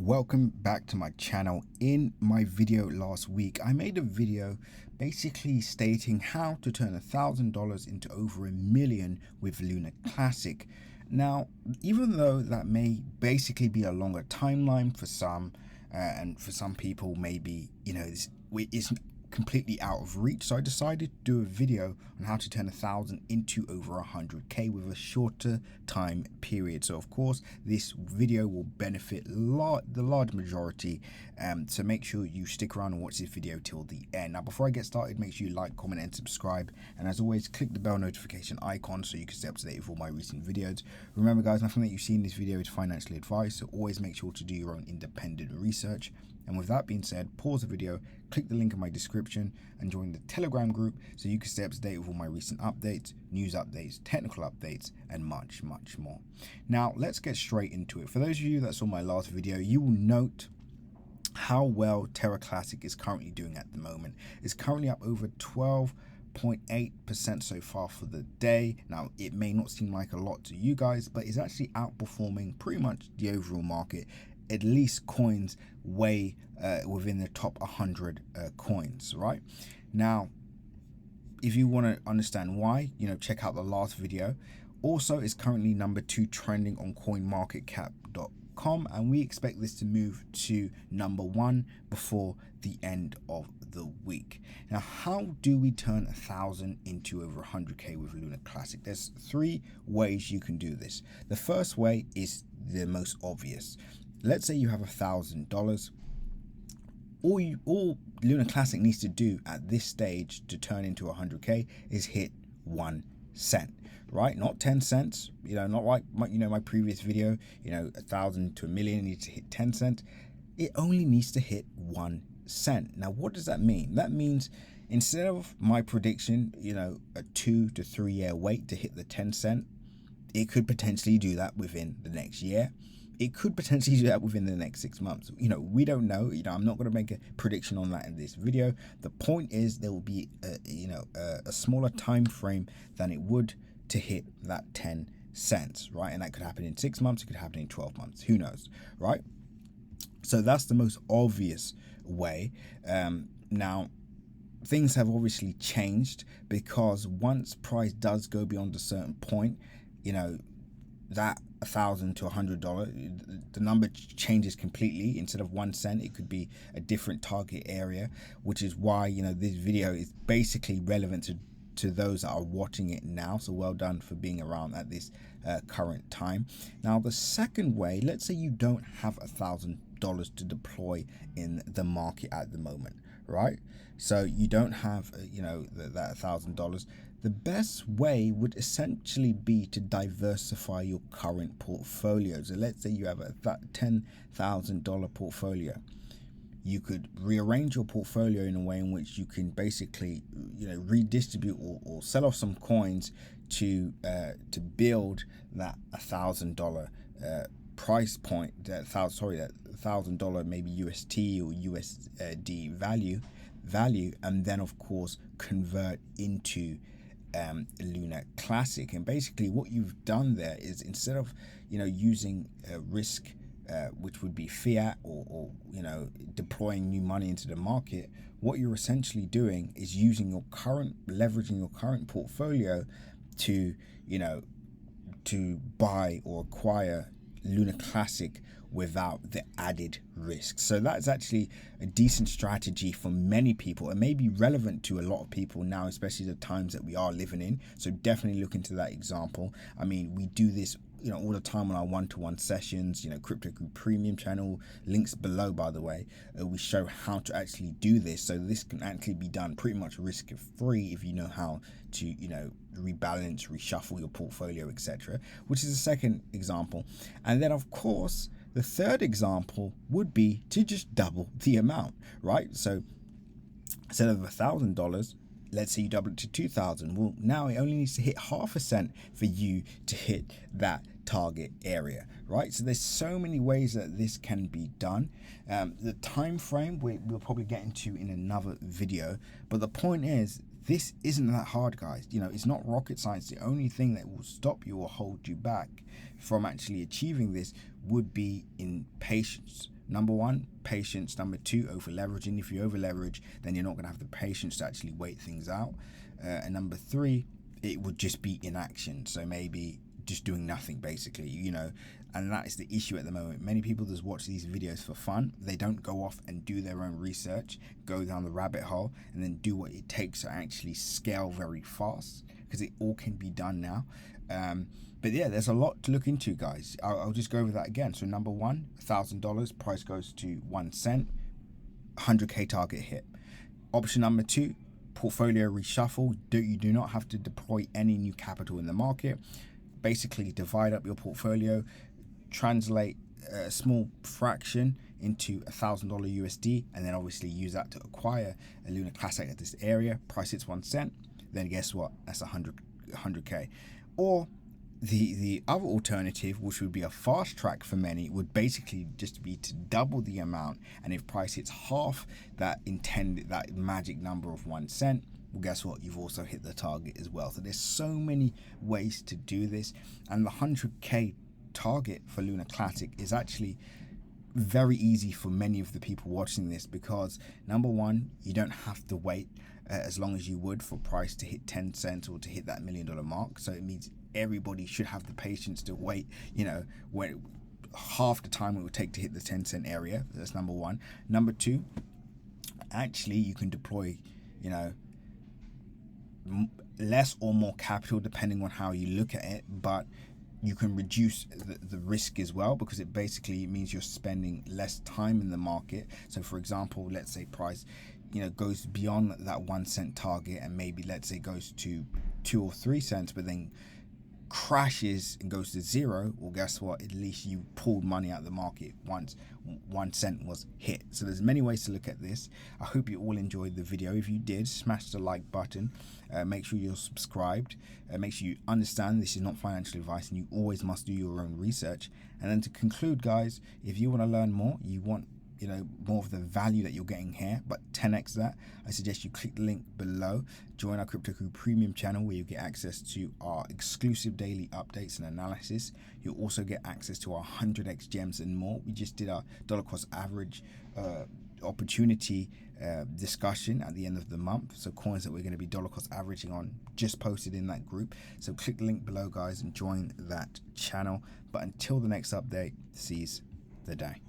welcome back to my channel. In my video last week, I made a video basically stating how to turn $1,000 into over $1 million with Luna Classic. Now, even though that may basically be a longer timeline for some, and for some people maybe, it's completely out of reach, so I decided to do a video on how to turn 1,000 into over 100k with a shorter time period. So of course this video will benefit the large majority, so make sure you stick around and watch this video till the end. Now before I get started, make sure you like, comment and subscribe, and as always click the bell notification icon so you can stay up to date with all my recent videos. Remember guys, nothing that you see in this video is financially advised, so always make sure to do your own independent research. And with that being said, pause the video, click the link in my description and join the Telegram group so you can stay up to date with all my recent updates, news updates, technical updates, and much more. Now, let's get straight into it. For those of you that saw my last video, you will note how well TERRA Classic is currently doing at the moment. It's currently up over 12.8% so far for the day. Now, it may not seem like a lot to you guys, but it's actually outperforming pretty much the overall market, at least coins way within the top 100 coins, right? Now, if you want to understand why, check out the last video. Also, it's currently number 2 trending on coinmarketcap.com, and we expect this to move to number 1 before the end of the week. Now, how do we turn 1,000 into over 100k with Luna Classic? There's 3 ways you can do this. The first way is the most obvious. Let's say you have $1,000. All Luna Classic needs to do at this stage to turn into 100k is hit 1 cent, right? Not 10 cents, not like my previous video, 1,000 to $1 million needs to hit 10 cents. It only needs to hit 1 cent. Now, what does that mean? That means instead of my prediction, a 2 to 3 year wait to hit the 10 cent, it could potentially do that within the next year. It could potentially do that within the next 6 months. We don't know. I'm not going to make a prediction on that in this video. The point is there will be a smaller time frame than it would to hit that 10 cents, right? And that could happen in 6 months. It could happen in 12 months. Who knows, right? So that's the most obvious way. Now, things have obviously changed because once price does go beyond a certain point, that $1,000 to $100, the number changes completely. Instead of 1 cent, it could be a different target area, which is why this video is basically relevant to those that are watching it now. So well done for being around at this current time. Now, the second way, let's say you don't have $1,000 to deploy in the market at the moment, right? So you don't have that $1,000. The best way would essentially be to diversify your current portfolio. So let's say you have a $10,000 portfolio. You could rearrange your portfolio in a way in which you can basically, redistribute or sell off some coins to build that $1,000 price point. That $1,000 maybe UST or USD value, and then of course convert into Luna Classic. And basically what you've done there is, instead of using risk, which would be fiat or deploying new money into the market, what you're essentially doing is leveraging your current portfolio to buy or acquire Luna Classic without the added risk. So that's actually a decent strategy for many people and may be relevant to a lot of people now, especially the times that we are living in. So definitely look into that example. I mean, we do this all the time on our one-to-one sessions, Crypto Group Premium channel, links below by the way. We show how to actually do this, so this can actually be done pretty much risk-free if you know how to rebalance, reshuffle your portfolio, etc., which is the second example. And then of course the third example would be to just double the amount, right? So instead of $1,000, let's say you double it to 2,000. Well, now it only needs to hit half a cent for you to hit that target area, right? So there's so many ways that this can be done. The time frame we'll probably get into in another video, but the point is, this isn't that hard, guys. It's not rocket science. The only thing that will stop you or hold you back from actually achieving this would be impatience, Number one, patience. Number two, over leveraging. If you over leverage, then you're not going to have the patience to actually wait things out. And number three, it would just be inaction. So maybe just doing nothing, basically, you know. And that is the issue at the moment. Many people just watch these videos for fun. They don't go off and do their own research, go down the rabbit hole, and then do what it takes to actually scale very fast, because it all can be done now. But yeah, there's a lot to look into, guys. I'll just go over that again. So number one, $1,000, price goes to 1 cent, 100K target hit. Option number two, portfolio reshuffle. You do not have to deploy any new capital in the market. Basically divide up your portfolio, translate a small fraction into $1,000 USD, and then obviously use that to acquire a Luna Classic at this area. Price hits 1 cent, then guess what? That's 100K. Or the other alternative, which would be a fast track for many, would basically just be to double the amount, and if price hits half that magic number of 1 cent, well, guess what? You've also hit the target as well. So there's so many ways to do this, and the 100K target for Luna Classic is actually very easy for many of the people watching this, because number one, you don't have to wait as long as you would for price to hit 10 cents or to hit that $1 million mark. So it means everybody should have the patience to wait, you know, when half the time it would take to hit the 10-cent area. That's number one. Number two, actually you can deploy, you know, less or more capital depending on how you look at it, but you can reduce the risk as well, because it basically means you're spending less time in the market. So for example, let's say price, you know, goes beyond that 1 cent target, and maybe let's say goes to 2 or 3 cents, but then crashes and goes to zero. Well, guess what? At least you pulled money out of the market once 1 cent was hit. So there's many ways to look at this. I hope you all enjoyed the video. If you did, smash the like button. Make sure you're subscribed. Make sure you understand this is not financial advice, and you always must do your own research. And then to conclude, guys, if you want to learn more, you want, you know, more of the value that you're getting here, but 10x that, I suggest you click the link below, join our Crypto Crew premium channel, where you get access to our exclusive daily updates and analysis. You'll also get access to our 100x gems and more. We just did our dollar cost average opportunity discussion at the end of the month. So coins that we're going to be dollar cost averaging on just posted in that group. So click the link below, guys, and join that channel. But until the next update, seize the day.